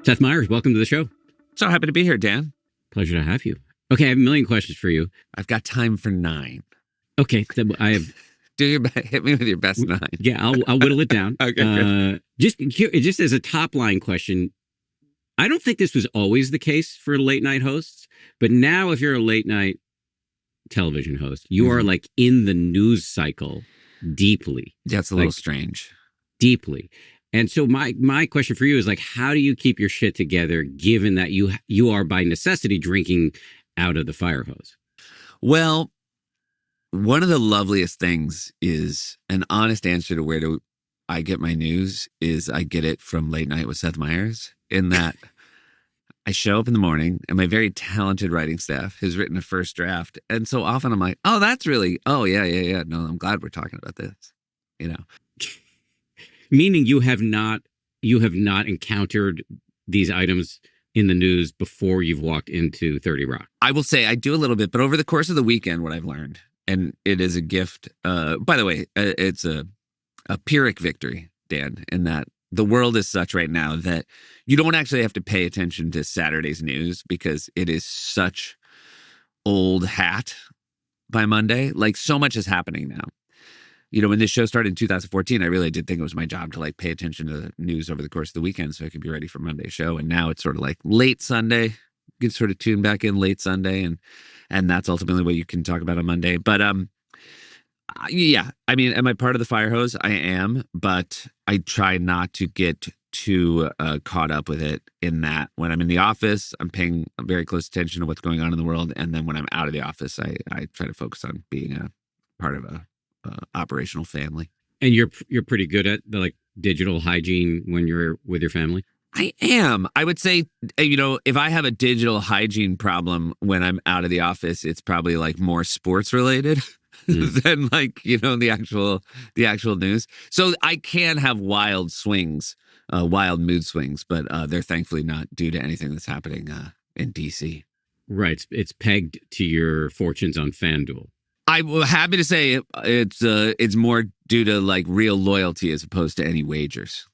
Seth Meyers, welcome to the show. So happy to be here, Dan. Pleasure to have you. Okay, I have a million questions for you. I've got time for 9. Okay, I have. Hit me with your best 9. Yeah, I'll whittle it down. Okay. Just as a top line question, I don't think this was always the case for late night hosts, but now if you're a late night television host, you are like in the news cycle deeply. That's a little strange. Deeply. And so my question for you is like, how do you keep your shit together given that you are by necessity drinking out of the fire hose? Well, one of the loveliest things is an honest answer to where do I get my news is I get it from Late Night with Seth Meyers, in that I show up in the morning and my very talented writing staff has written a first draft. And so often I'm like, oh, that's really, oh, yeah. No, I'm glad we're talking about this, you know. Meaning you have not encountered these items in the news before you've walked into 30 Rock. I will say I do a little bit, but over the course of the weekend, what I've learned, and it is a gift. By the way, it's a Pyrrhic victory, Dan, in that the world is such right now that you don't actually have to pay attention to Saturday's news because it is such old hat by Monday. Like, so much is happening now. You know, when this show started in 2014, I really did think it was my job to like pay attention to the news over the course of the weekend so I could be ready for Monday's show. And now it's sort of like late Sunday. You can sort of tune back in late Sunday, and that's ultimately what you can talk about on Monday. But yeah, I mean, am I part of the fire hose? I am, but I try not to get too caught up with it in that when I'm in the office, I'm paying very close attention to what's going on in the world. And then when I'm out of the office, I try to focus on being a part of a operational family. And you're pretty good at the like digital hygiene when you're with your family? I am. I would say, you know, if I have a digital hygiene problem when I'm out of the office, it's probably like more sports related than like, you know, the actual news. So I can have wild swings, wild mood swings, but they're thankfully not due to anything that's happening in DC. Right. It's pegged to your fortunes on FanDuel. I'm happy to say it's more due to like real loyalty as opposed to any wagers.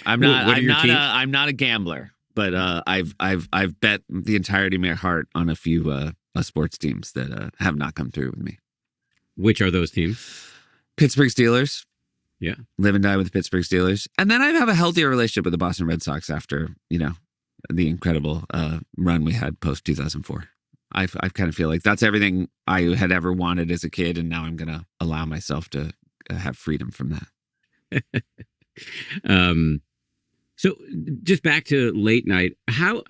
I'm not a gambler, but I've bet the entirety of my heart on a few sports teams that have not come through with me. Which are those teams? Pittsburgh Steelers. Yeah, live and die with the Pittsburgh Steelers, and then I have a healthier relationship with the Boston Red Sox after, you know, the incredible run we had post 2004. I kind of feel like that's everything I had ever wanted as a kid, and now I'm going to allow myself to have freedom from that. So just back to late night, how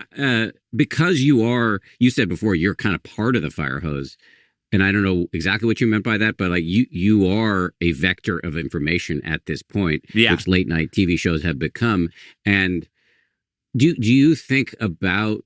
because you said before you're kind of part of the fire hose, and I don't know exactly what you meant by that, but like you are a vector of information at this point, which late night TV shows have become. And do you think about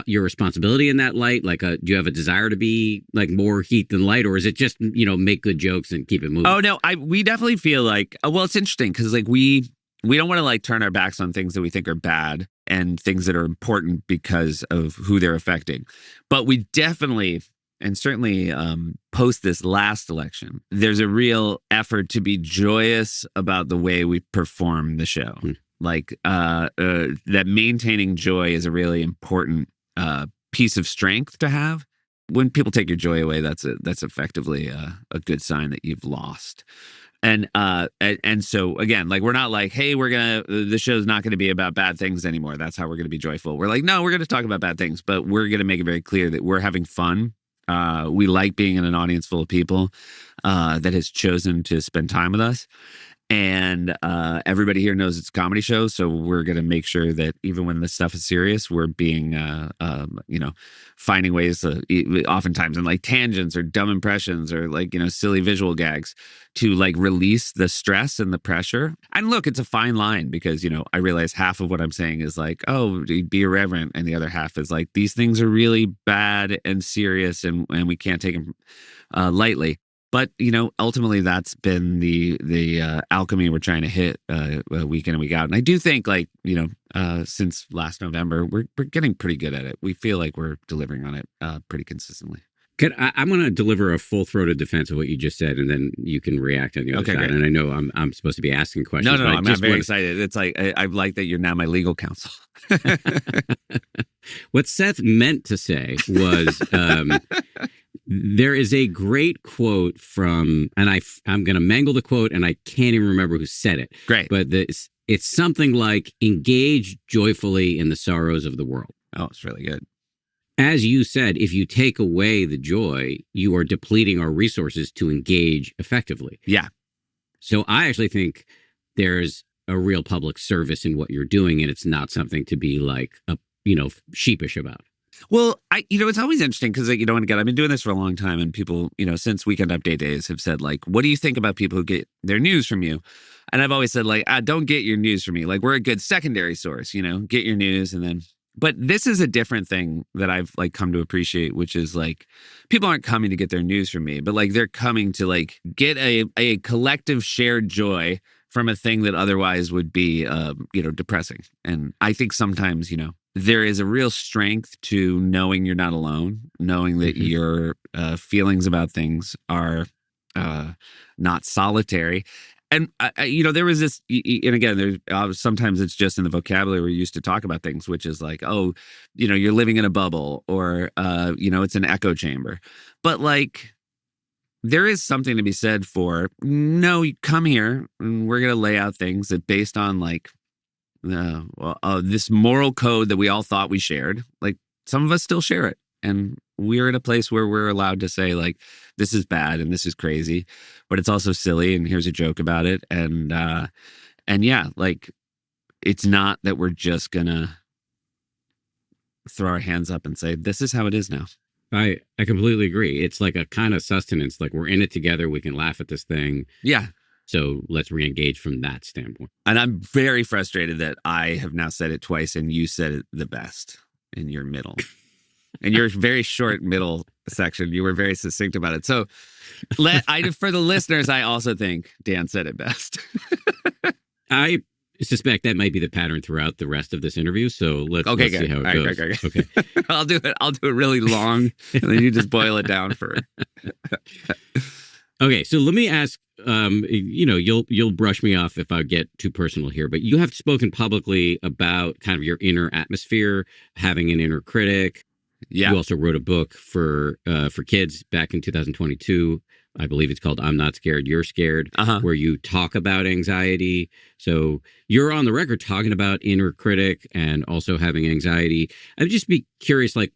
your responsibility in that light? Like, do you have a desire to be like more heat than light, or is it just, you know, make good jokes and keep it moving? Oh no, we definitely feel like, well, it's interesting because like we don't want to like turn our backs on things that we think are bad and things that are important because of who they're affecting, but we definitely. And certainly post this last election, there's a real effort to be joyous about the way we perform the show. Like that maintaining joy is a really important piece of strength to have. When people take your joy away, that's effectively a good sign that you've lost. And so again, like we're not like, hey, the show's not gonna be about bad things anymore. That's how we're gonna be joyful. We're like, no, we're gonna talk about bad things, but we're gonna make it very clear that we're having fun. We like being in an audience full of people that has chosen to spend time with us. And everybody here knows it's a comedy show, so we're going to make sure that even when this stuff is serious, we're being, finding ways to, oftentimes in like tangents or dumb impressions or like, silly visual gags to like release the stress and the pressure. And look, it's a fine line because, I realize half of what I'm saying is like, oh, be irreverent. And the other half is like, these things are really bad and serious and we can't take them lightly. But, ultimately that's been the alchemy we're trying to hit week in and week out. And I do think since last November, we're getting pretty good at it. We feel like we're delivering on it pretty consistently. I'm going to deliver a full-throated defense of what you just said, and then you can react on the other Okay, side. great. And I know I'm supposed to be asking No, questions, no, but no. I I'm just very want excited. It's like I like that you're now my legal counsel. what Seth meant to say was there is a great quote from, and I'm going to mangle the quote, and I can't even remember who said it, Great. but it's something like engage joyfully in the sorrows of the world. Oh, it's really good. As you said, if you take away the joy, you are depleting our resources to engage effectively. Yeah. So I actually think there's a real public service in what you're doing, and it's not something to be like sheepish about. Well, it's always interesting because, like, again, I've been doing this for a long time, and people, since Weekend Update days have said, like, what do you think about people who get their news from you? And I've always said, like, don't get your news from me. Like, we're a good secondary source, get your news. And then, but this is a different thing that I've like come to appreciate, which is like, people aren't coming to get their news from me, but like they're coming to like get a collective shared joy from a thing that otherwise would be, depressing. And I think sometimes, there is a real strength to knowing you're not alone, knowing that your feelings about things are not solitary. And, there was this, and again, there's sometimes it's just in the vocabulary we used to talk about things, which is like, oh, you're living in a bubble, or, it's an echo chamber. But like, there is something to be said for, no, you come here and we're going to lay out things that based on like, this moral code that we all thought we shared, like some of us still share it. And we're in a place where we're allowed to say like, this is bad and this is crazy, but it's also silly. And here's a joke about it. And yeah, like it's not that we're just gonna throw our hands up and say, this is how it is now. I completely agree. It's like a kind of sustenance. Like we're in it together. We can laugh at this thing. Yeah. So let's re-engage from that standpoint. And I'm very frustrated that I have now said it twice and you said it the best in your middle. In your very short middle section, you were very succinct about it. So for the listeners, I also think Dan said it best. I suspect that might be the pattern throughout the rest of this interview. So let's see how it goes. Okay. I'll do it really long, and then you just boil it down for. Okay, so let me ask. You'll brush me off if I get too personal here, but you have spoken publicly about kind of your inner atmosphere, having an inner critic. Yeah. You also wrote a book for kids back in 2022. I believe it's called I'm Not Scared, You're Scared, where you talk about anxiety. So you're on the record talking about inner critic and also having anxiety. I'd just be curious, like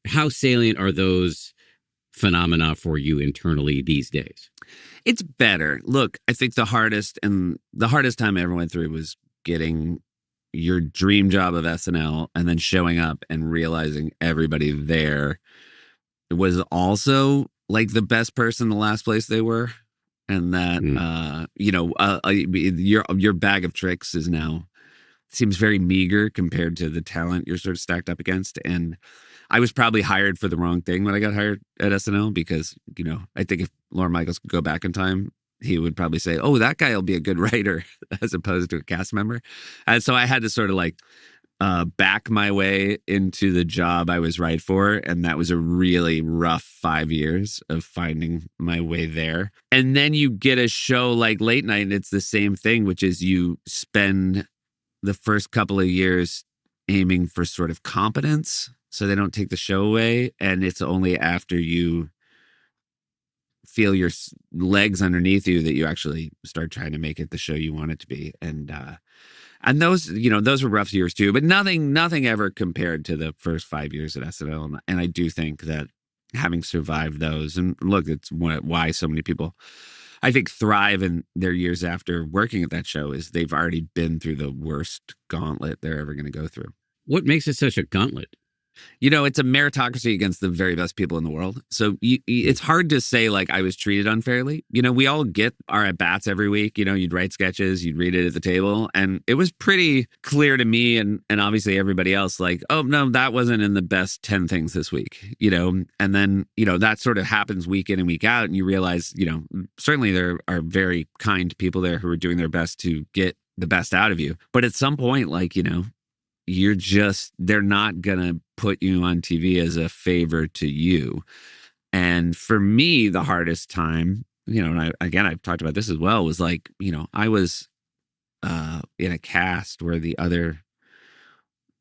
how salient are those phenomena for you internally these days? It's better. Look, I think the hardest time I ever went through was getting your dream job of SNL and then showing up and realizing everybody there was also like the best person, the last place they were. And that, your bag of tricks is now seems very meager compared to the talent you're sort of stacked up against. And I was probably hired for the wrong thing when I got hired at SNL because, I think if Lorne Michaels could go back in time, he would probably say, oh, that guy will be a good writer as opposed to a cast member. And so I had to sort of like back my way into the job I was right for. And that was a really rough 5 years of finding my way there. And then you get a show like Late Night, and it's the same thing, which is you spend the first couple of years aiming for sort of competence so they don't take the show away. And it's only after you feel your legs underneath you that you actually start trying to make it the show you want it to be. And those, those were rough years too, but nothing ever compared to the first 5 years at SNL. And I do think that having survived those, and look, it's why so many people, I think, thrive in their years after working at that show, is they've already been through the worst gauntlet they're ever going to go through. What makes it such a gauntlet? It's a meritocracy against the very best people in the world. So it's hard to say, like, I was treated unfairly. We all get our at-bats every week. You'd write sketches, you'd read it at the table. And it was pretty clear to me and obviously everybody else, like, oh, no, that wasn't in the best 10 things this week, And then, that sort of happens week in and week out. And you realize, certainly there are very kind people there who are doing their best to get the best out of you. But at some point, like, they're not going to put you on TV as a favor to you. And for me, the hardest time, and I've talked about this as well, was like, I was in a cast where the other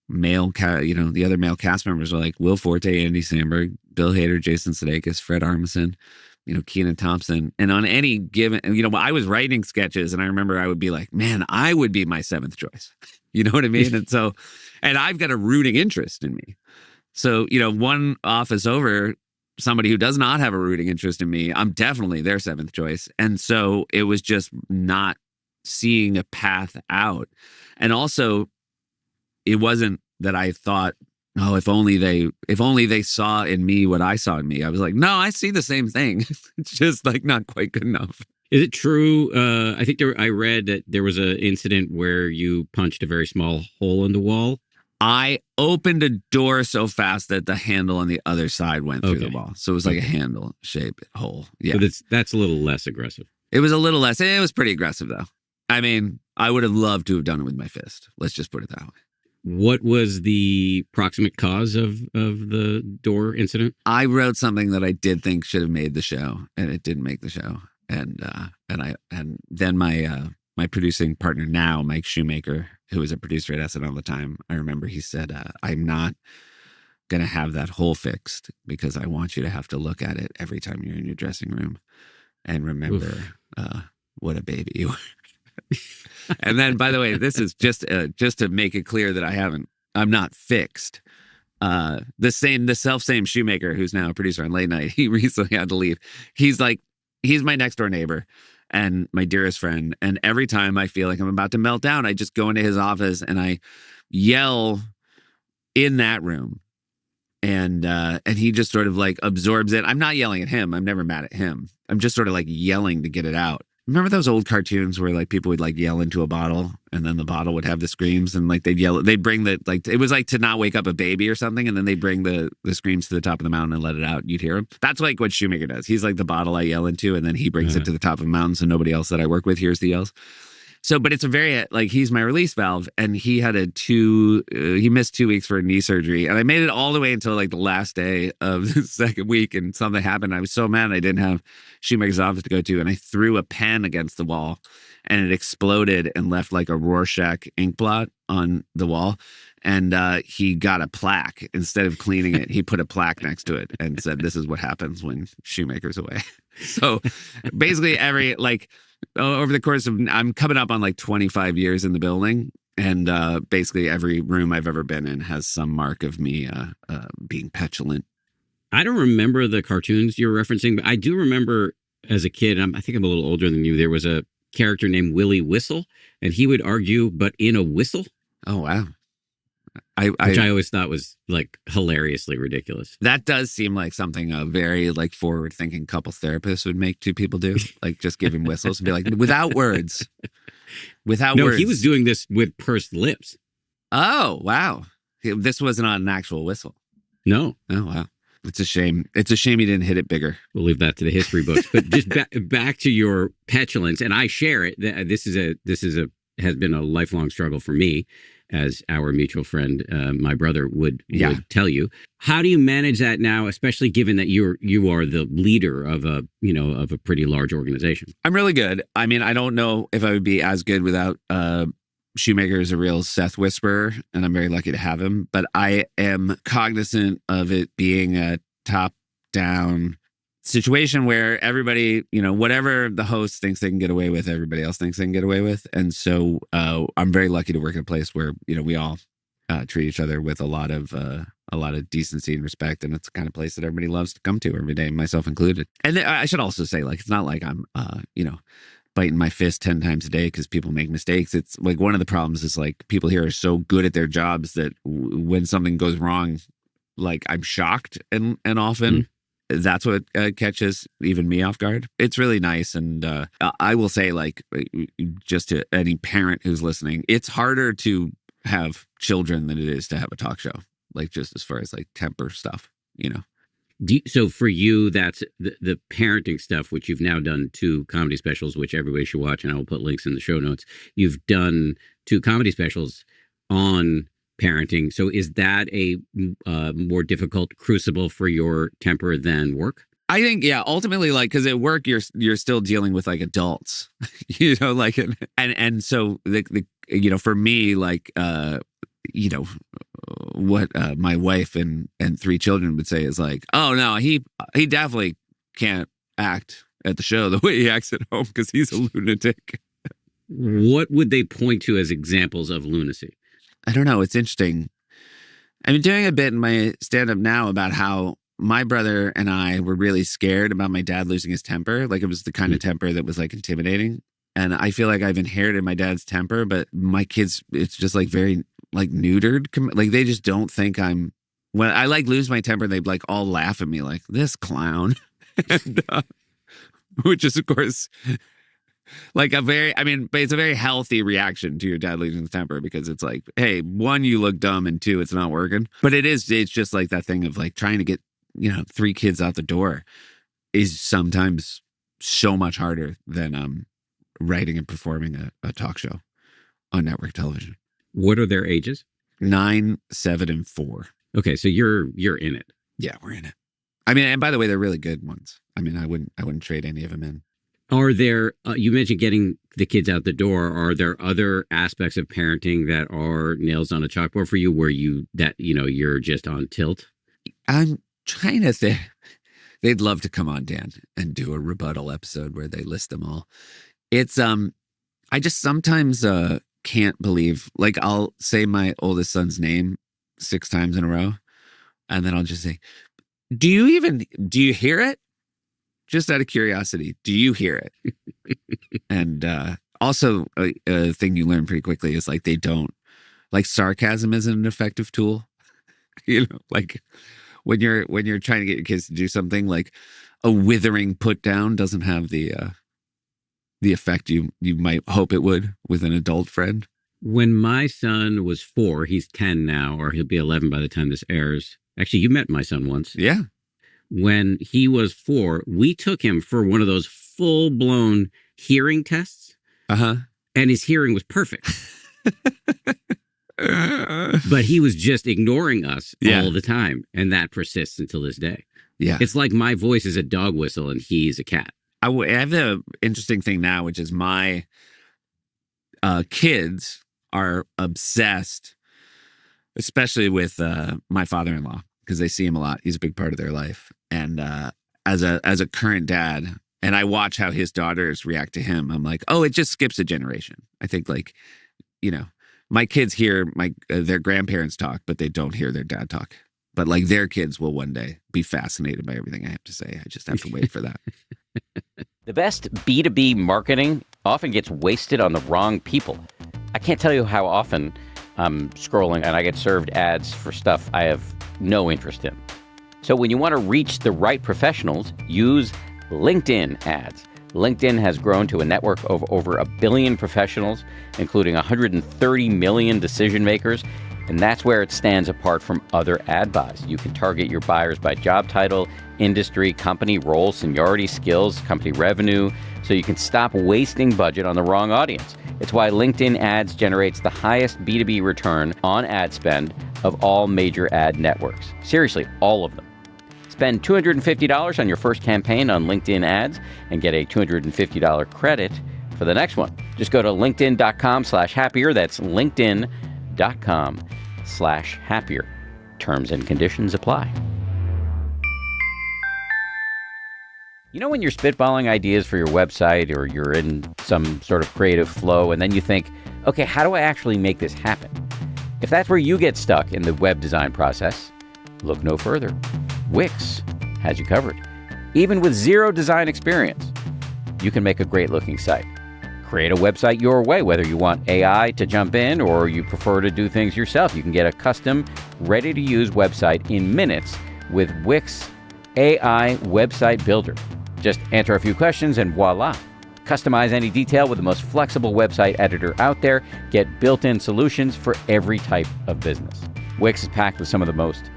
male cast members were like Will Forte, Andy Samberg, Bill Hader, Jason Sudeikis, Fred Armisen, Kenan Thompson. And on any given, I was writing sketches, and I remember I would be like, man, I would be my seventh choice. You know what I mean? And so, and I've got a rooting interest in me. So, one office over, somebody who does not have a rooting interest in me, I'm definitely their seventh choice. And so it was just not seeing a path out. And also, it wasn't that I thought, oh, if only they saw in me what I saw in me. I was like, no, I see the same thing. It's just like not quite good enough. Is it true? I think I read that there was an incident where you punched a very small hole in the wall. I opened a door so fast that the handle on the other side went through the wall. So it was like a handle-shaped hole. Yeah. So that's a little less aggressive. It was a little less. It was pretty aggressive, though. I mean, I would have loved to have done it with my fist. Let's just put it that way. What was the proximate cause of the door incident? I wrote something that I did think should have made the show, and it didn't make the show. And then my producing partner now, Mike Shoemaker, who was a producer at SNL at the time, I remember he said, I'm not going to have that hole fixed because I want you to have to look at it every time you're in your dressing room and remember what a baby you were. And then, by the way, this is just to make it clear that I'm not fixed. The self-same Shoemaker, who's now a producer on Late Night, he recently had to leave. He's my next door neighbor and my dearest friend. And every time I feel like I'm about to melt down, I just go into his office and I yell in that room. And he just sort of like absorbs it. I'm not yelling at him. I'm never mad at him. I'm just sort of like yelling to get it out. Remember those old cartoons where like people would like yell into a bottle and then the bottle would have the screams and like they'd bring it was like to not wake up a baby or something. And then they'd bring the screams to the top of the mountain and let it out. You'd hear them. That's like what Shoemaker does. He's like the bottle I yell into and then he brings it to the top of the mountain. So nobody else that I work with hears the yells. So, but it's a very, like, he's my release valve and he had he missed 2 weeks for a knee surgery. And I made it all the way until like the last day of the second week and something happened. I was so mad I didn't have Shoemaker's office to go to. And I threw a pen against the wall and it exploded and left like a Rorschach ink blot on the wall. And he got a plaque. Instead of cleaning it, he put a plaque next to it and said, "This is what happens when Shoemaker's away." So basically over the course of, I'm coming up on like 25 years in the building. And basically every room I've ever been in has some mark of me being petulant. I don't remember the cartoons you're referencing, but I do remember as a kid, I think I'm a little older than you, there was a character named Willie Whistle, and he would argue, but in a whistle. Oh, wow. Which I always thought was like hilariously ridiculous. That does seem like something a very like forward thinking couples therapist would make two people do. Like just give him whistles and be like, without words. Without words. No, he was doing this with pursed lips. Oh, wow. This was not an actual whistle. No. Oh, wow. It's a shame. It's a shame he didn't hit it bigger. We'll leave that to the history books. But just back to your petulance, and I share it. This has been a lifelong struggle for me, as our mutual friend, my brother, would tell you. How do you manage that now, especially given that you are the leader of a pretty large organization? I'm really good. I mean, I don't know if I would be as good without Shoemaker is a real Seth whisperer, and I'm very lucky to have him. But I am cognizant of it being a top-down situation where everybody, whatever the host thinks they can get away with, everybody else thinks they can get away with. And so I'm very lucky to work in a place where, we all treat each other with a lot of decency and respect. And it's the kind of place that everybody loves to come to every day, myself included. And I should also say, like, it's not like I'm, biting my fist 10 times a day because people make mistakes. It's like one of the problems is like people here are so good at their jobs that when something goes wrong, like I'm shocked and often that's what catches even me off guard. It's really nice. And I will say, like, just to any parent who's listening, it's harder to have children than it is to have a talk show, like just as far as like temper stuff, So for you, that's the parenting stuff, which you've now done 2 comedy specials, which everybody should watch, and I will put links in the show notes. You've done 2 comedy specials on parenting. So is that a more difficult crucible for your temper than work? I think, yeah, ultimately, like, because at work you're still dealing with like adults, like, and so for me, like, what my wife and 3 children would say is like, oh no, he definitely can't act at the show the way he acts at home because he's a lunatic. What would they point to as examples of lunacy? I don't know. It's interesting. I'm doing a bit in my stand-up now about how my brother and I were really scared about my dad losing his temper. Like, it was the kind of temper that was like intimidating. And I feel like I've inherited my dad's temper, but my kids, it's just like very like neutered. Like, they just don't think I'm, when I like lose my temper, they like all laugh at me like, this clown. And, which is, of course, like but it's a very healthy reaction to your dad losing his temper, because it's like, hey, 1, you look dumb, and 2, it's not working. But it's just like that thing of like trying to get, 3 kids out the door is sometimes so much harder than writing and performing a talk show on network television. What are their ages? 9, 7, and 4. Okay, so you're in it. Yeah, we're in it. I mean, and by the way, they're really good ones. I mean, I wouldn't trade any of them in. Are there, you mentioned getting the kids out the door. Are there other aspects of parenting that are nails on a chalkboard for you where you're just on tilt? I'm trying to think. They'd love to come on, Dan, and do a rebuttal episode where they list them all. It's, I just sometimes can't believe, like, I'll say my oldest son's name 6 times in a row, and then I'll just say, do you hear it? Just out of curiosity, do you hear it? And also a thing you learn pretty quickly is like, they don't, like, sarcasm isn't an effective tool. Like when you're trying to get your kids to do something, like a withering put down doesn't have the effect you might hope it would with an adult friend. When my son was 4, he's 10 now, or he'll be 11 by the time this airs. Actually, you met my son once. Yeah. When he was 4, we took him for one of those full-blown hearing tests. Uh-huh. And his hearing was perfect. But he was just ignoring us all the time. And that persists until this day. Yeah. It's like my voice is a dog whistle and he's a cat. I have the interesting thing now, which is my kids are obsessed, especially with my father-in-law, because they see him a lot. He's a big part of their life. And as a current dad, and I watch how his daughters react to him, I'm like, oh, it just skips a generation. I think, like, my kids hear their grandparents talk, but they don't hear their dad talk. But like, their kids will one day be fascinated by everything I have to say. I just have to wait for that. The best B2B marketing often gets wasted on the wrong people. I can't tell you how often I'm scrolling and I get served ads for stuff I have no interest in. So when you want to reach the right professionals, use LinkedIn ads. LinkedIn has grown to a network of over 1 billion professionals, including 130 million decision makers. And that's where it stands apart from other ad buys. You can target your buyers by job title, industry, company, role, seniority, skills, company revenue, so you can stop wasting budget on the wrong audience. It's why LinkedIn ads generates the highest B2B return on ad spend of all major ad networks. Seriously, all of them. Spend $250 on your first campaign on LinkedIn ads and get a $250 credit for the next one. Just go to linkedin.com/happier. That's linkedin.com/happier. Terms and conditions apply. You know when you're spitballing ideas for your website or you're in some sort of creative flow and then you think, okay, how do I actually make this happen? If that's where you get stuck in the web design process, look no further. Wix has you covered. Even with zero design experience, you can make a great looking site. Create a website your way, whether you want AI to jump in or you prefer to do things yourself. You can get a custom, ready-to-use website in minutes with Wix AI Website Builder. Just answer a few questions and voila. Customize any detail with the most flexible website editor out there. Get built-in solutions for every type of business. Wix is packed with some of the most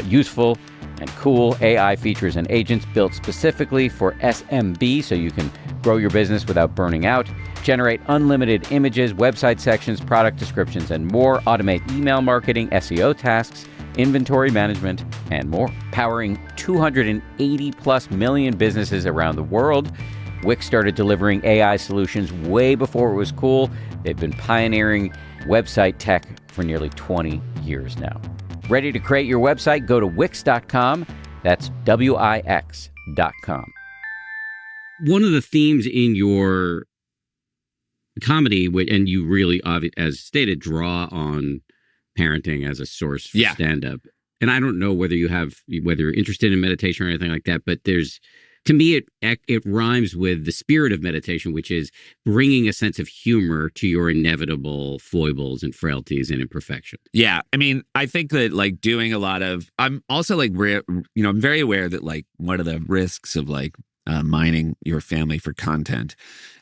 useful and cool AI features and agents built specifically for SMB so you can grow your business without burning out. Generate unlimited images, website sections, product descriptions, and more. Automate email marketing, SEO tasks, inventory management, and more. Powering 280 plus million businesses around the world. Wix started delivering AI solutions way before it was cool. They've been pioneering website tech for nearly 20 years now. Ready to create your website? Go to Wix.com. That's Wix.com. One of the themes in your comedy, and you really, as stated, draw on parenting as a source for stand-up. And I don't know whether you're interested in meditation or anything like that, but to me, it rhymes with the spirit of meditation, which is bringing a sense of humor to your inevitable foibles and frailties and imperfection. Yeah. I mean, I think that like doing a lot of, I'm also like, I'm very aware that like one of the risks of like mining your family for content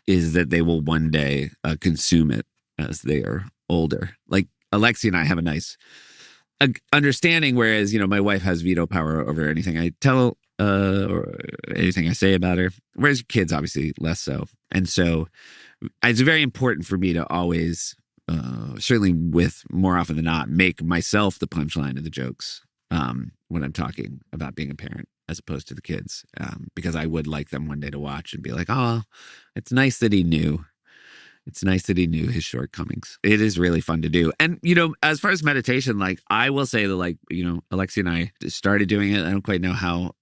is that they will one day consume it as they are older. Like Alexi and I have a nice understanding, whereas, my wife has veto power over anything I tell or anything I say about her, whereas kids obviously less so. And so it's very important for me to always, certainly with more often than not, make myself the punchline of the jokes when I'm talking about being a parent, as opposed to the kids, because I would like them one day to watch and be like, oh, it's nice that he knew. It's nice that he knew his shortcomings. It is really fun to do. And, as far as meditation, like I will say that like, Alexi and I started doing it. I don't quite know how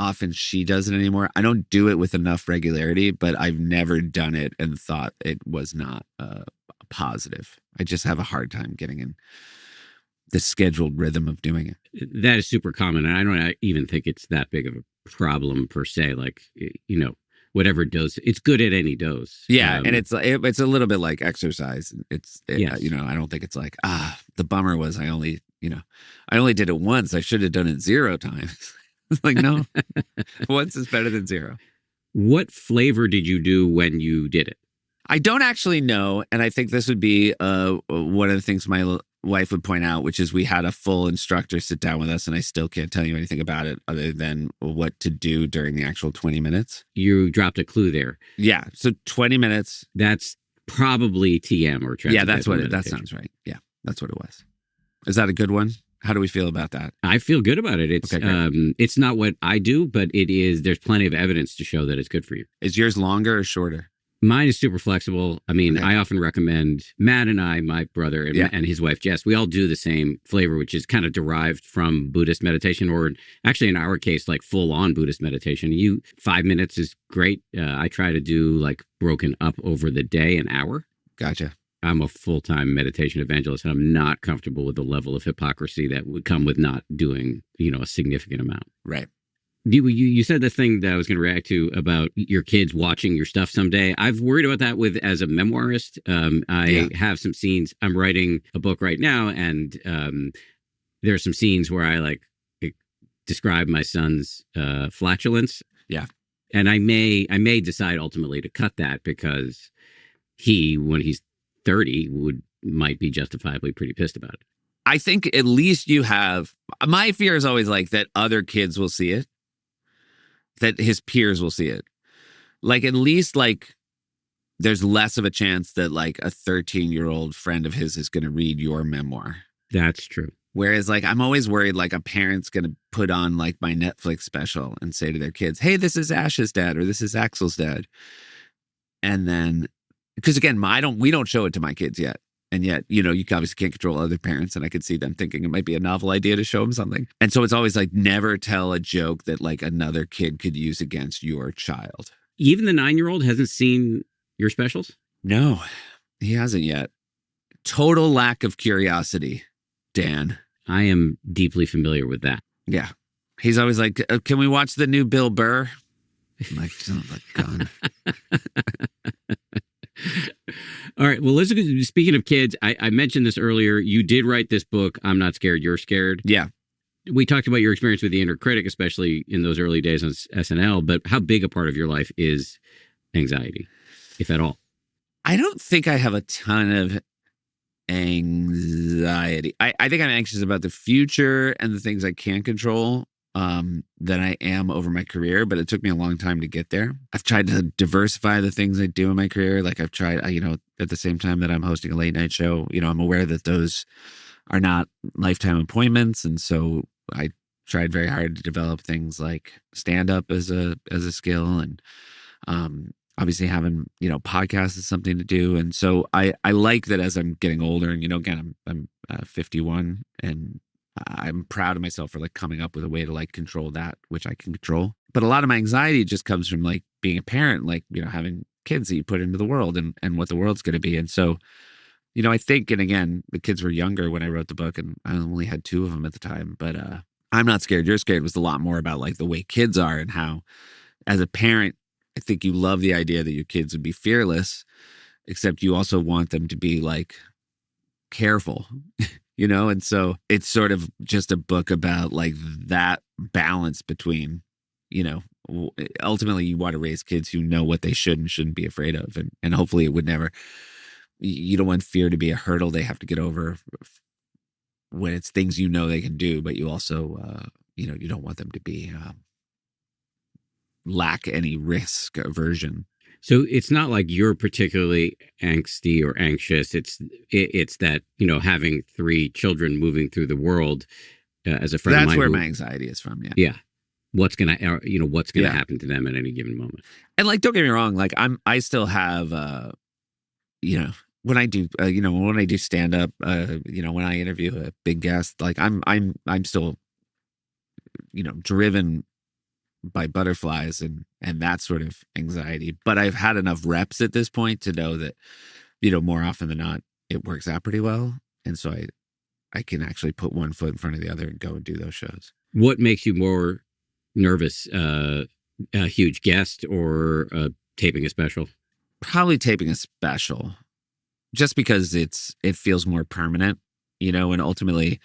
often she does it anymore. I don't do it with enough regularity, but I've never done it and thought it was not positive. I just have a hard time getting in the scheduled rhythm of doing it. That is super common. And I don't even think it's that big of a problem per se. Like, whatever dose, it's good at any dose. Yeah. And it's a little bit like exercise. I don't think it's like, the bummer was I only did it once. I should have done it 0 times. It's like, no, once is better than 0. What flavor did you do when you did it? I don't actually know. And I think this would be one of the things my wife would point out, which is we had a full instructor sit down with us, and I still can't tell you anything about it other than what to do during the actual 20 minutes. You dropped a clue there. Yeah. So 20 minutes. That's probably TM or Yeah, that sounds right. Yeah, that's what it was. Is that a good one? How do we feel about that? I feel good about it. It's it's not what I do, but there's plenty of evidence to show that it's good for you. Is yours longer or shorter? Mine is super flexible. I mean, I often recommend Matt and I, my brother and his wife, Jess, we all do the same flavor, which is kind of derived from Buddhist meditation, or actually in our case, like full on Buddhist meditation. 5 minutes is great. I try to do like broken up over the day, an hour. Gotcha. I'm a full-time meditation evangelist, and I'm not comfortable with the level of hypocrisy that would come with not doing, a significant amount. Right. You said the thing that I was going to react to about your kids watching your stuff someday. I've worried about that as a memoirist. I have some scenes. I'm writing a book right now, and there are some scenes where I describe my son's flatulence. Yeah. And I may decide ultimately to cut that because when he's 30 might be justifiably pretty pissed about it. I think at least you have, my fear is always like that other kids will see it, that his peers will see it. Like at least like there's less of a chance that like a 13-year-old friend of his is going to read your memoir. That's true. Whereas like I'm always worried like a parent's going to put on like my Netflix special and say to their kids, hey, this is Ash's dad or this is Axel's dad. And then, because again, we don't show it to my kids yet. And yet, you obviously can't control other parents. And I could see them thinking it might be a novel idea to show them something. And so it's always like never tell a joke that like another kid could use against your child. Even the 9-year-old hasn't seen your specials? No, he hasn't yet. Total lack of curiosity, Dan. I am deeply familiar with that. Yeah. He's always like, can we watch the new Bill Burr? I'm like, son of a gun. All right. Well, speaking of kids, I mentioned this earlier. You did write this book, I'm Not Scared, You're Scared. Yeah. We talked about your experience with the inner critic, especially in those early days on SNL. But how big a part of your life is anxiety, if at all? I don't think I have a ton of anxiety. I think I'm anxious about the future and the things I can't control. than I am over my career, but it took me a long time to get there. I've tried to diversify the things I do in my career. Like I've tried, at the same time that I'm hosting a late night show, I'm aware that those are not lifetime appointments. And so I tried very hard to develop things like stand up as a skill, and obviously having, podcasts is something to do. And so I like that as I'm getting older, and, again, I'm 51, and I'm proud of myself for like coming up with a way to like control that, which I can control. But a lot of my anxiety just comes from like being a parent, like, having kids that you put into the world, and what the world's going to be. And so, I think, and again, the kids were younger when I wrote the book, and I only had 2 of them at the time, but I'm Not Scared, You're Scared was a lot more about like the way kids are, and how as a parent, I think you love the idea that your kids would be fearless, except you also want them to be like careful, and so it's sort of just a book about like that balance between, ultimately you want to raise kids who know what they should and shouldn't be afraid of. And hopefully it would never, you don't want fear to be a hurdle they have to get over when it's things they can do, but you also, you don't want them to be, lack any risk aversion. So it's not like you're particularly angsty or anxious. It's that, having 3 children moving through the world, as a friend of mine. That's where my anxiety is from. Yeah. Yeah. What's going to happen to them at any given moment. And like, don't get me wrong. Like I still have, when I do, when I do stand up, when I interview a big guest, like I'm still, driven by butterflies and that sort of anxiety. But I've had enough reps at this point to know that, more often than not, it works out pretty well. And so I can actually put one foot in front of the other and go and do those shows. What makes you more nervous? A huge guest or taping a special? Probably taping a special, just because it feels more permanent, and ultimately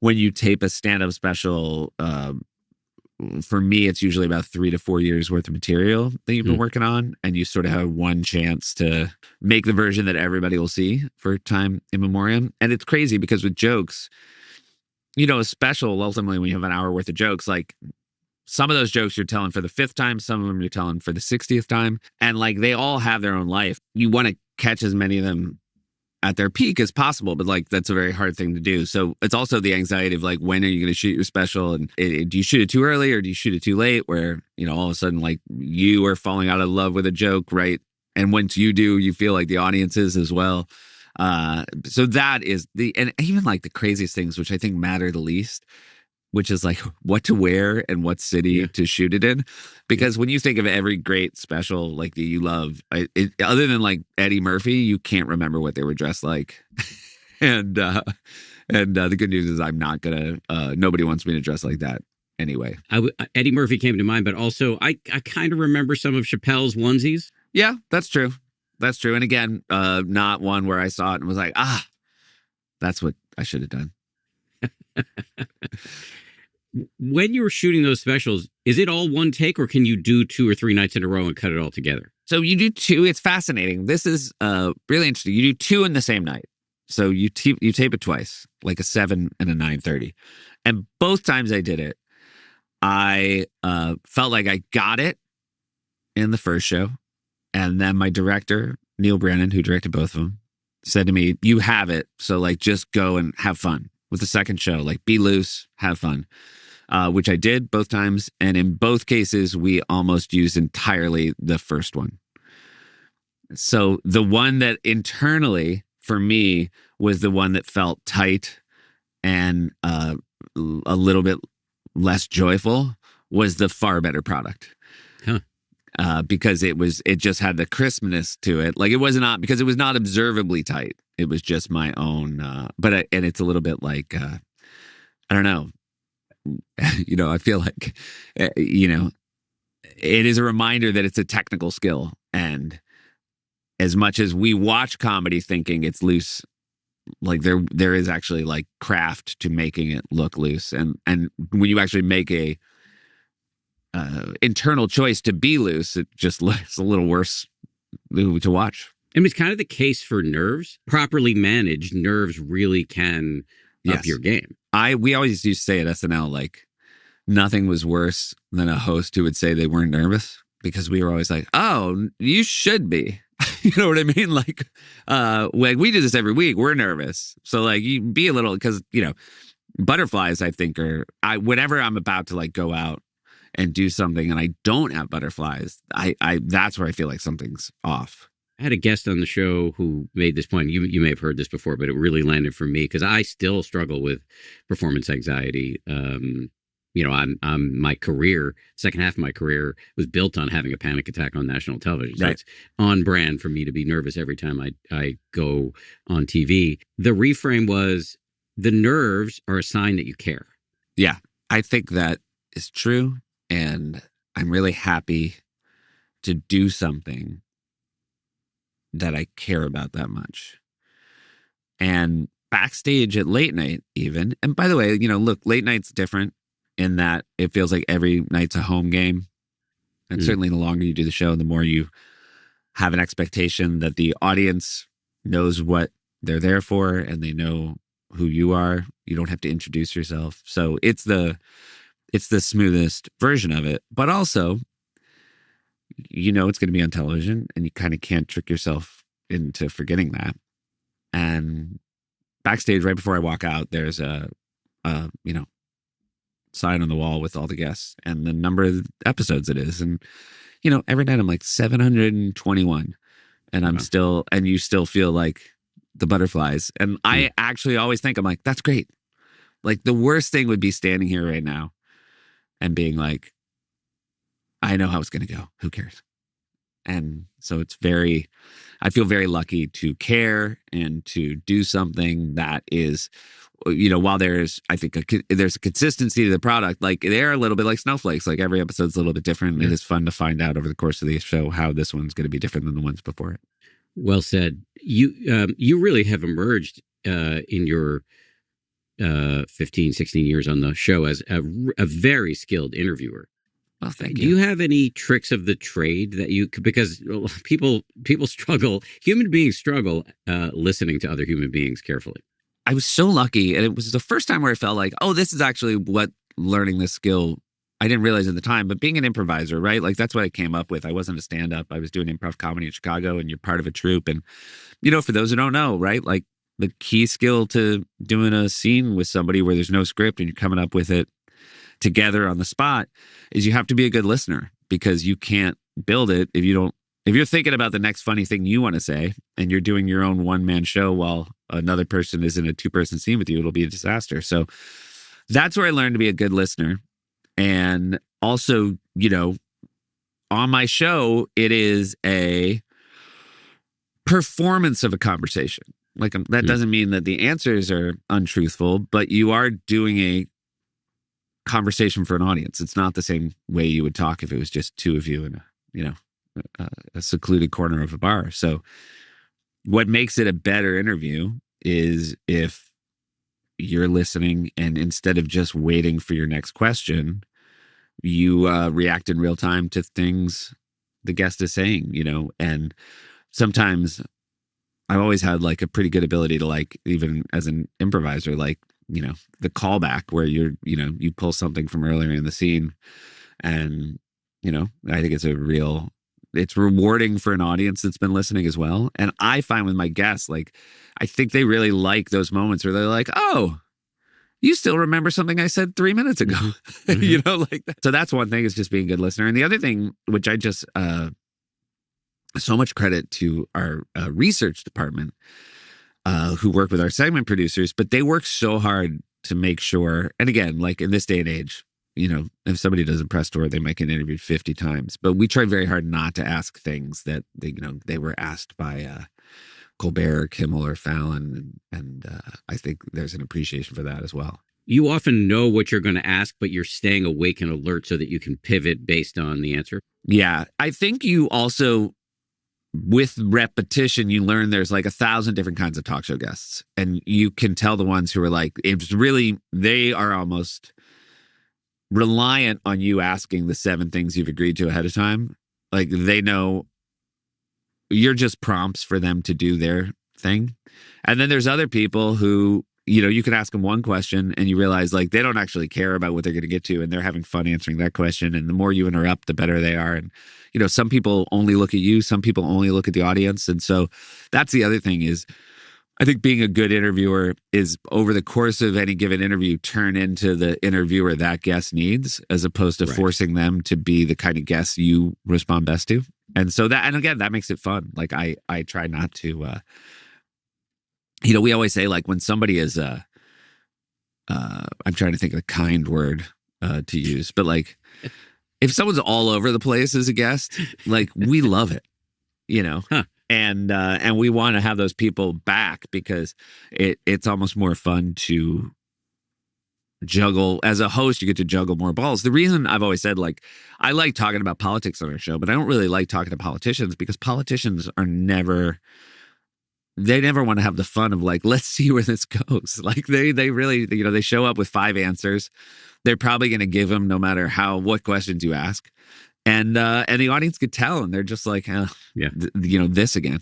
when you tape a stand-up special, for me, it's usually about 3 to 4 years worth of material that you've been working on. And you sort of have one chance to make the version that everybody will see for time immemorial. And it's crazy because with jokes, a special, ultimately, when you have an hour worth of jokes, like some of those jokes you're telling for the 5th time, some of them you're telling for the 60th time. And like, they all have their own life. You want to catch as many of them at their peak as possible, but like that's a very hard thing to do. So it's also the anxiety of like, when are you going to shoot your special, and do you shoot it too early or do you shoot it too late, where all of a sudden like you are falling out of love with a joke, right? And once you do, you feel like the audience is as well. So that is and even like the craziest things, which I think matter the least, which is like what to wear and what city to shoot it in. Because when you think of every great special like that you love, other than like Eddie Murphy, you can't remember what they were dressed like. and the good news is I'm not gonna. Nobody wants me to dress like that anyway. Eddie Murphy came to mind, but also I kind of remember some of Chappelle's onesies. Yeah, that's true. That's true. And again, not one where I saw it and was like, that's what I should have done. When you were shooting those specials, is it all one take, or can you do 2 or 3 nights in a row and cut it all together? So you do 2. It's fascinating. This is really interesting. You do 2 in the same night. So you tape it twice, like a 7 and a 9:30. And both times I did it, I felt like I got it in the first show. And then my director, Neil Brennan, who directed both of them, said to me, you have it. So like, just go and have fun with the second show. Like, be loose, have fun. Which I did both times. And in both cases, we almost used entirely the first one. So the one that internally, for me, was the one that felt tight and a little bit less joyful was the far better product. Huh. Because it just had the crispness to it. Like, it was not, because it was not observably tight. It was just my own, and it's a little bit like, I don't know. I feel like, it is a reminder that it's a technical skill. And as much as we watch comedy thinking it's loose, like there is actually like craft to making it look loose. And when you actually make a internal choice to be loose, it just looks a little worse to watch. I mean, it's kind of the case for nerves. Properly managed, nerves really can up your game. We always used to say at SNL, like, nothing was worse than a host who would say they weren't nervous, because we were always like, oh, you should be. You know what I mean? Like we do this every week. We're nervous. So like you be a little, because, butterflies, I think, whenever I'm about to like go out and do something and I don't have butterflies, I that's where I feel like something's off. I had a guest on the show who made this point. You may have heard this before, but it really landed for me because I still struggle with performance anxiety. I'm my career, second half of my career was built on having a panic attack on national television. So Right. It's on brand for me to be nervous every time I go on TV. The reframe was the nerves are a sign that you care. Yeah, I think that is true. And I'm really happy to do something that I care about that much. And backstage at late night, even. And by the way, look, late night's different in that it feels like every night's a home game. And certainly the longer you do the show, the more you have an expectation that the audience knows what they're there for and they know who you are. You don't have to introduce yourself. So it's the smoothest version of it. But also, it's going to be on television and you kind of can't trick yourself into forgetting that. And backstage, right before I walk out, there's a sign on the wall with all the guests and the number of episodes it is. And, every night I'm like 721 and I'm still, and you still feel like the butterflies. And I actually always think, I'm like, that's great. Like the worst thing would be standing here right now and being like, I know how it's going to go. Who cares? And so I feel very lucky to care and to do something that is, while I think there's a consistency to the product, like they're a little bit like snowflakes, like every episode's a little bit different. Yeah. It is fun to find out over the course of the show how this one's going to be different than the ones before it. Well said. You really have emerged in your 15, 16 years on the show as a very skilled interviewer. Well, thank you. Do you have any tricks of the trade that because people struggle, human beings struggle listening to other human beings carefully? I was so lucky. And it was the first time where I felt like, oh, this is actually what learning this skill, I didn't realize at the time, but being an improviser, right? Like that's what I came up with. I wasn't a stand-up. I was doing improv comedy in Chicago and you're part of a troupe. And, for those who don't know, right? Like the key skill to doing a scene with somebody where there's no script and you're coming up with it together on the spot is you have to be a good listener, because you can't build it if you're thinking about the next funny thing you want to say and you're doing your own one-man show while another person is in a two-person scene with you, it'll be a disaster. So that's where I learned to be a good listener. And also, on my show, it is a performance of a conversation. Like that doesn't mean that the answers are untruthful, but you are doing a conversation for an audience. It's not the same way you would talk if it was just two of you in a secluded corner of a bar. So what makes it a better interview is if you're listening and instead of just waiting for your next question, you react in real time to things the guest is saying, and sometimes I've always had like a pretty good ability to like, even as an improviser, like, the callback where you pull something from earlier in the scene. And, I think it's rewarding for an audience that's been listening as well. And I find with my guests, like, I think they really like those moments where they're like, oh, you still remember something I said 3 minutes ago, like that. So that's one thing, is just being a good listener. And the other thing, which I just, so much credit to our research department, who work with our segment producers, but they work so hard to make sure. And again, like in this day and age, if somebody does a press tour, they might get interviewed 50 times, but we try very hard not to ask things that they were asked by Colbert or Kimmel or Fallon. And I think there's an appreciation for that as well. You often know what you're going to ask, but you're staying awake and alert so that you can pivot based on the answer. Yeah. I think you also, with repetition, you learn there's like 1,000 different kinds of talk show guests. And you can tell the ones who are like, they are almost reliant on you asking the 7 things you've agreed to ahead of time. Like they know you're just prompts for them to do their thing. And then there's other people who you can ask them one question and you realize like they don't actually care about what they're going to get to, and they're having fun answering that question. And the more you interrupt, the better they are. And some people only look at you, some people only look at the audience. And so that's the other thing is, I think being a good interviewer is, over the course of any given interview, turn into the interviewer that guest needs, as opposed to forcing them to be the kind of guest you respond best to. And so that, and again, that makes it fun. Like I try not to, we always say like when somebody is, I'm trying to think of a kind word to use, but like if someone's all over the place as a guest, like we love it, Huh. And we want to have those people back because it's almost more fun to juggle. As a host, you get to juggle more balls. The reason I've always said, like, I like talking about politics on our show, but I don't really like talking to politicians because politicians are never want to have the fun of like, let's see where this goes. Like they really, they show up with 5 answers. They're probably going to give them no matter what questions you ask. And the audience could tell, and they're just like, this again.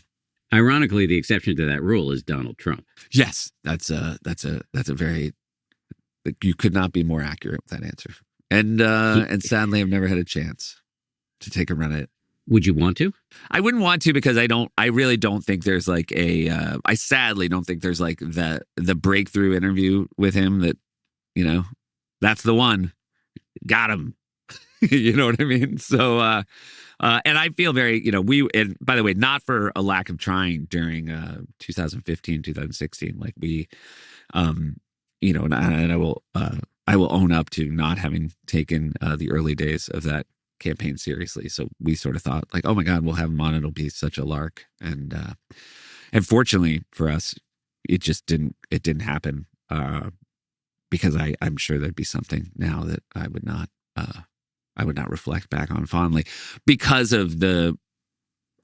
Ironically, the exception to that rule is Donald Trump. Yes, that's a very, you could not be more accurate with that answer. And sadly, I've never had a chance to take a run at it. Would you want to? I wouldn't want to because I really don't think there's like I sadly don't think there's like the breakthrough interview with him that, that's the one. Got him. You know what I mean? So, and I feel very, and by the way, not for a lack of trying during 2015, 2016, like we, and I will own up to not having taken the early days of that campaign seriously. So we sort of thought like, oh my God, we'll have him on. It'll be such a lark. And fortunately for us, it didn't happen because I'm sure there'd be something now that I would not reflect back on fondly because of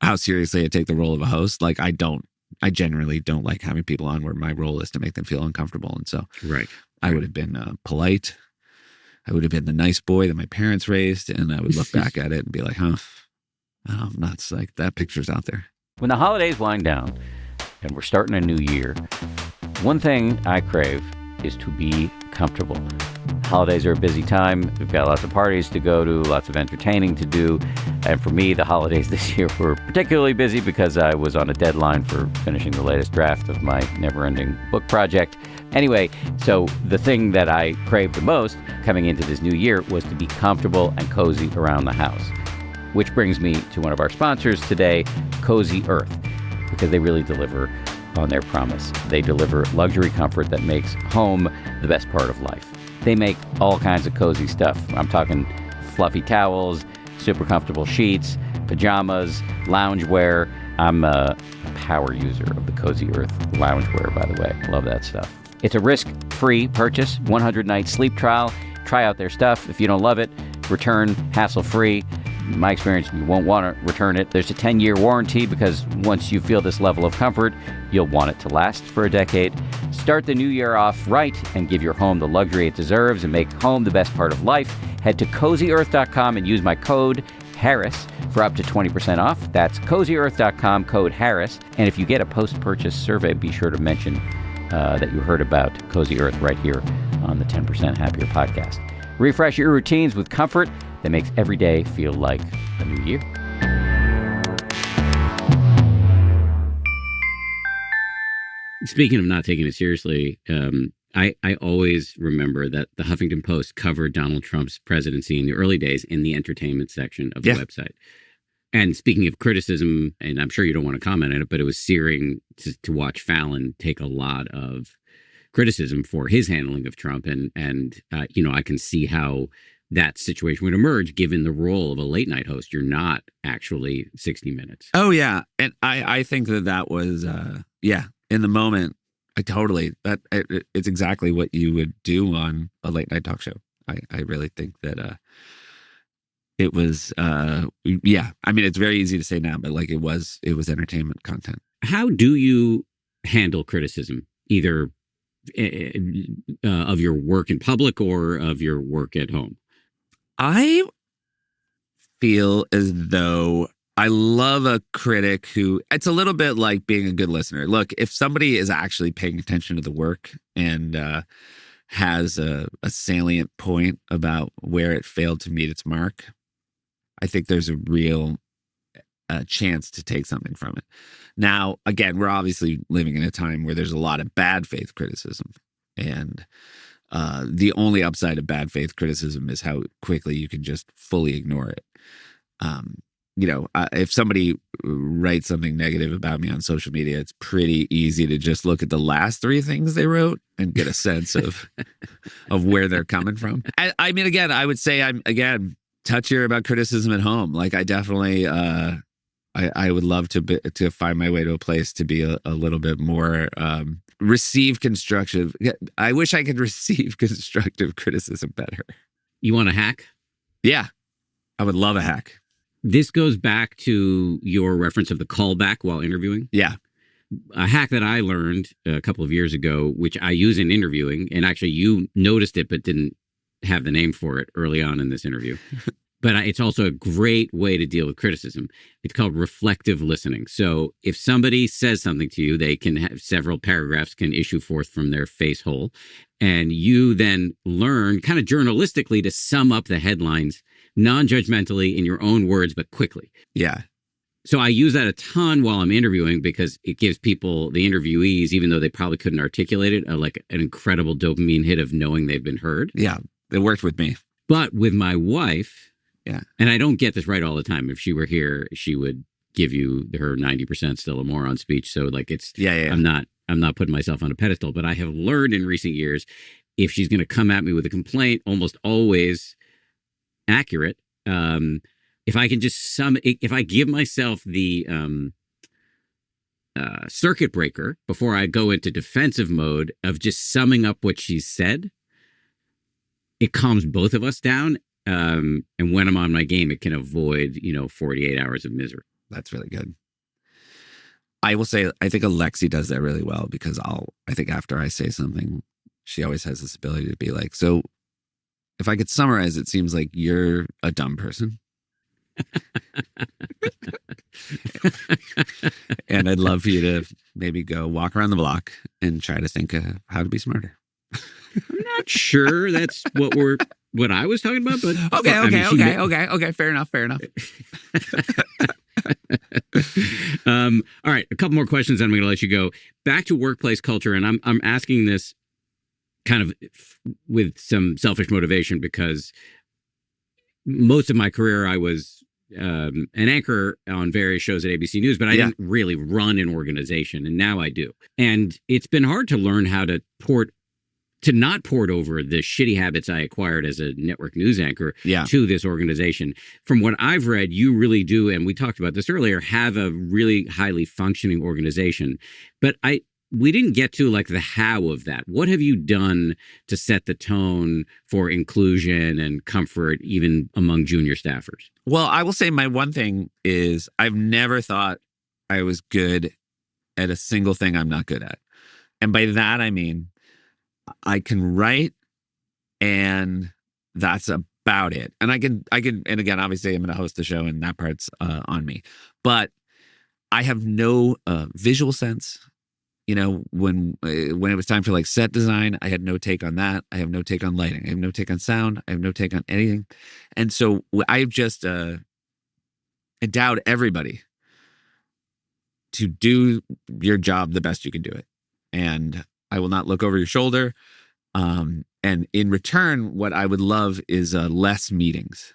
how seriously I take the role of a host. Like I generally don't like having people on where my role is to make them feel uncomfortable. And so I would have been polite. I would have been the nice boy that my parents raised. And I would look back at it and be like, huh, I'm nuts. Like that picture's out there. When the holidays wind down and we're starting a new year, one thing I crave is to be comfortable. Holidays are a busy time. We've got lots of parties to go to, lots of entertaining to do. And for me, the holidays this year were particularly busy because I was on a deadline for finishing the latest draft of my never-ending book project. Anyway, so the thing that I craved the most coming into this new year was to be comfortable and cozy around the house. Which brings me to one of our sponsors today, Cozy Earth, because they really deliver on their promise. They deliver luxury comfort that makes home the best part of life. They make all kinds of cozy stuff. I'm talking fluffy towels, super comfortable sheets, pajamas, loungewear. I'm a power user of the Cozy Earth loungewear, by the way. Love that stuff. It's a risk-free purchase, 100-night sleep trial. Try out their stuff. If you don't love it, return hassle-free. In my experience, you won't want to return it. There's a 10-year warranty because once you feel this level of comfort, you'll want it to last for a decade. Start the new year off right and give your home the luxury it deserves and make home the best part of life. Head to CozyEarth.com and use my code Harris for up to 20% off. That's CozyEarth.com, code Harris. And if you get a post-purchase survey, be sure to mention that you heard about Cozy Earth right here on the 10% Happier podcast. Refresh your routines with comfort that makes every day feel like a new year. Speaking of not taking it seriously, I always remember that the Huffington Post covered Donald Trump's presidency in the early days in the entertainment section of the website. And speaking of criticism, and I'm sure you don't want to comment on it, but it was searing to watch Fallon take a lot of criticism for his handling of Trump. And I can see how that situation would emerge given the role of a late night host. You're not actually 60 Minutes. Oh, yeah. And I think that was, in the moment, it's exactly what you would do on a late night talk show. I really think that it was, I mean, it's very easy to say now, but like it was entertainment content. How do you handle criticism, either of your work in public or of your work at home? I feel as though I love a critic who, it's a little bit like being a good listener. Look, if somebody is actually paying attention to the work and has a salient point about where it failed to meet its mark, I think there's a real chance to take something from it. Now, again, we're obviously living in a time where there's a lot of bad faith criticism. And the only upside of bad faith criticism is how quickly you can just fully ignore it. If somebody writes something negative about me on social media, it's pretty easy to just look at the last 3 things they wrote and get a sense of where they're coming from. I mean, again, I would say I'm, again, touchier about criticism at home. Like, I definitely, I would love to find my way to a place to be a little bit more receive constructive. I wish I could receive constructive criticism better. You want a hack? Yeah, I would love a hack. This goes back to your reference of the callback while interviewing. Yeah. A hack that I learned a couple of years ago, which I use in interviewing, and actually you noticed it but didn't have the name for it early on in this interview. But it's also a great way to deal with criticism. It's called reflective listening. So if somebody says something to you, they can have several paragraphs can issue forth from their face hole. And you then learn kind of journalistically to sum up the headlines non-judgmentally in your own words, but quickly. Yeah. So I use that a ton while I'm interviewing because it gives people, the interviewees, even though they probably couldn't articulate it, like an incredible dopamine hit of knowing they've been heard. Yeah. It worked with me. But with my wife, yeah, and I don't get this right all the time. If she were here, she would give you her 90% still a moron speech. So like it's, yeah. I'm not putting myself on a pedestal, but I have learned in recent years, if she's going to come at me with a complaint, almost always accurate. If I can just if I give myself the circuit breaker before I go into defensive mode of just summing up what she said, it calms both of us down. And when I'm on my game, it can avoid, 48 hours of misery. That's really good. I will say, I think Alexi does that really well because I think after I say something, she always has this ability to be like, so if I could summarize, it seems like you're a dumb person. And I'd love for you to maybe go walk around the block and try to think of how to be smarter. I'm not sure that's what I was talking about, but okay. Fair enough. All right, a couple more questions, and I'm going to let you go. Back to workplace culture, and I'm asking this kind of with some selfish motivation because most of my career I was an anchor on various shows at ABC News, but I didn't really run an organization, and now I do. And it's been hard to learn how to not port over the shitty habits I acquired as a network news anchor to this organization. From what I've read, you really do, and we talked about this earlier, have a really highly functioning organization. But we didn't get to like the how of that. What have you done to set the tone for inclusion and comfort even among junior staffers? Well, I will say my one thing is I've never thought I was good at a single thing I'm not good at. And by that, I mean, I can write and that's about it. And I can, and again, obviously I'm going to host the show and that part's on me, but I have no visual sense. When it was time for like set design, I had no take on that. I have no take on lighting. I have no take on sound. I have no take on anything. And so I've just endowed everybody to do your job the best you can do it. And I will not look over your shoulder. And in return, what I would love is less meetings.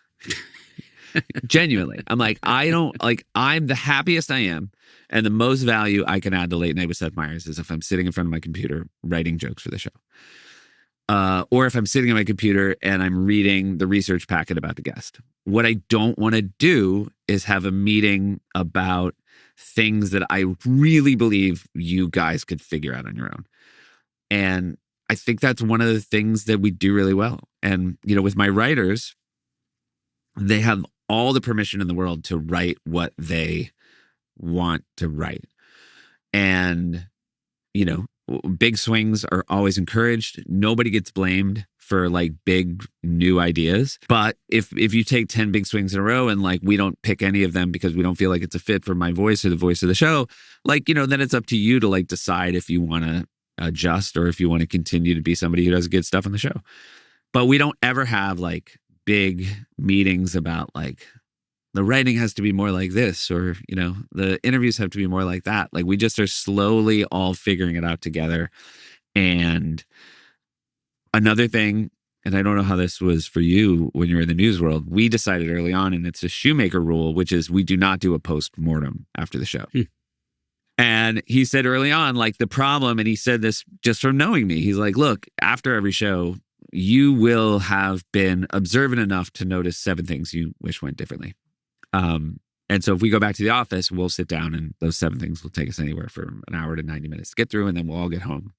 Genuinely. I'm like, I'm the happiest I am. And the most value I can add to Late Night with Seth Meyers is if I'm sitting in front of my computer writing jokes for the show. Or if I'm sitting at my computer and I'm reading the research packet about the guest. What I don't want to do is have a meeting about things that I really believe you guys could figure out on your own. And I think that's one of the things that we do really well. And, with my writers, they have all the permission in the world to write what they want to write. And, big swings are always encouraged. Nobody gets blamed for like big new ideas. But if you take 10 big swings in a row and like we don't pick any of them because we don't feel like it's a fit for my voice or the voice of the show, like, then it's up to you to like decide if you want to adjust or if you want to continue to be somebody who does good stuff on the show. But we don't ever have like big meetings about like the writing has to be more like this, or, the interviews have to be more like that. Like we just are slowly all figuring it out together. And another thing, and I don't know how this was for you when you were in the news world, we decided early on, and it's a Shoemaker rule, which is we do not do a post-mortem after the show. And he said early on, like the problem, and he said this just from knowing me, he's like, look, after every show, you will have been observant enough to notice 7 things you wish went differently. And so if we go back to the office, we'll sit down and those 7 things will take us anywhere from an hour to 90 minutes to get through. And then we'll all get home,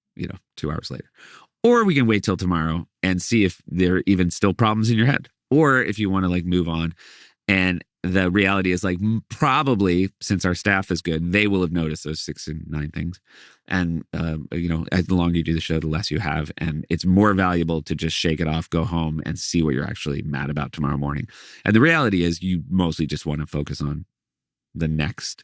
2 hours later. Or we can wait till tomorrow and see if there are even still problems in your head. Or if you want to like move on. And the reality is like probably since our staff is good, they will have noticed those 6 and 9 things. And, the longer you do the show, the less you have. And it's more valuable to just shake it off, go home and see what you're actually mad about tomorrow morning. And the reality is you mostly just want to focus on the next,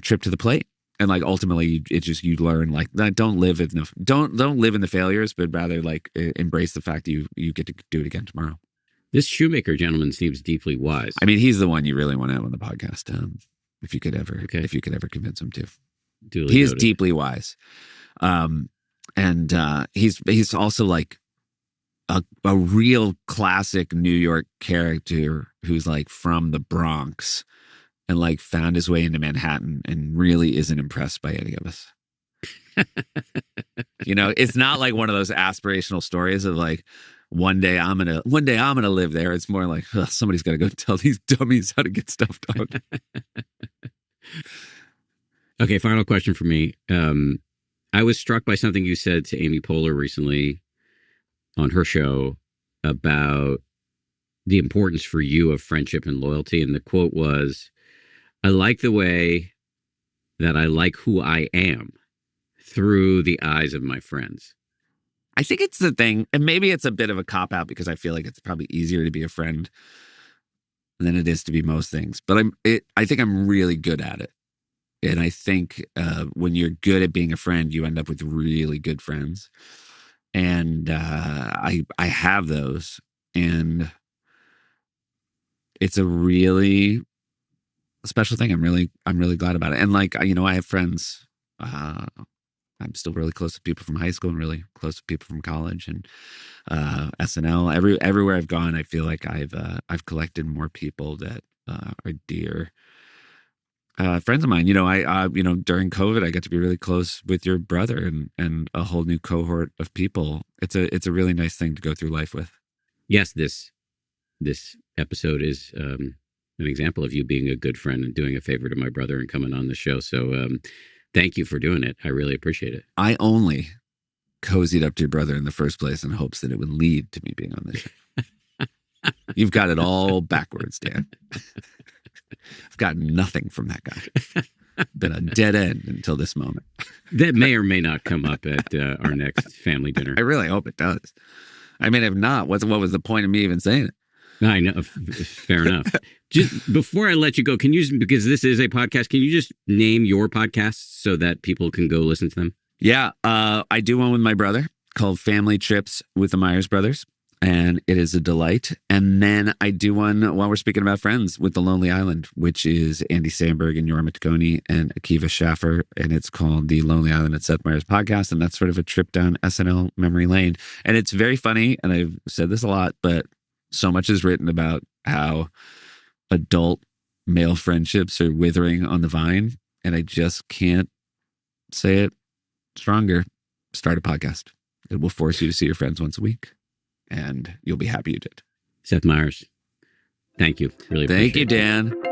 trip to the plate. And like ultimately it's just, you learn like don't live in the failures, but rather like embrace the fact that you get to do it again tomorrow. This Shoemaker gentleman seems deeply wise. I mean, he's the one you really want to have on the podcast. If you could ever convince him to. He is deeply wise. And he's also like a real classic New York character who's like from the Bronx and like found his way into Manhattan and really isn't impressed by any of us. It's not like one of those aspirational stories of like, one day I'm gonna live there. It's more like somebody's got to go tell these dummies how to get stuff done. Okay, final question for me. I was struck by something you said to Amy Poehler recently on her show about the importance for you of friendship and loyalty. And the quote was, I like the way that I like who I am through the eyes of my friends. I think it's the thing, and maybe it's a bit of a cop-out because I feel like it's probably easier to be a friend than it is to be most things. But I think I'm really good at it. And I think when you're good at being a friend, you end up with really good friends. And I have those. And it's a really special thing. I'm really glad about it. And like, I have friends. I'm still really close to people from high school and really close to people from college and SNL. Everywhere I've gone, I feel like I've collected more people that are dear friends of mine. During COVID, I got to be really close with your brother and a whole new cohort of people. It's a really nice thing to go through life with. Yes, this episode is an example of you being a good friend and doing a favor to my brother and coming on the show. So thank you for doing it. I really appreciate it. I only cozied up to your brother in the first place in hopes that it would lead to me being on this show. You've got it all backwards, Dan. I've got nothing from that guy. Been a dead end until this moment. That may or may not come up at our next family dinner. I really hope it does. I mean, if not, what was the point of me even saying it? I know. Fair enough. Just before I let you go, can you, because this is a podcast, can you just name your podcasts so that people can go listen to them? Yeah. I do one with my brother called Family Trips with the Meyers Brothers. And it is a delight. And then I do one while we're speaking about friends with The Lonely Island, which is Andy Samberg and Yorma Taccone and Akiva Schaffer. And it's called The Lonely Island at Seth Meyers Podcast. And that's sort of a trip down SNL memory lane. And it's very funny. And I've said this a lot, but so much is written about how adult male friendships are withering on the vine. And I just can't say it stronger. Start a podcast. It will force you to see your friends once a week. And you'll be happy you did. Seth Meyers, thank you. Really appreciate it. Thank you, Dan.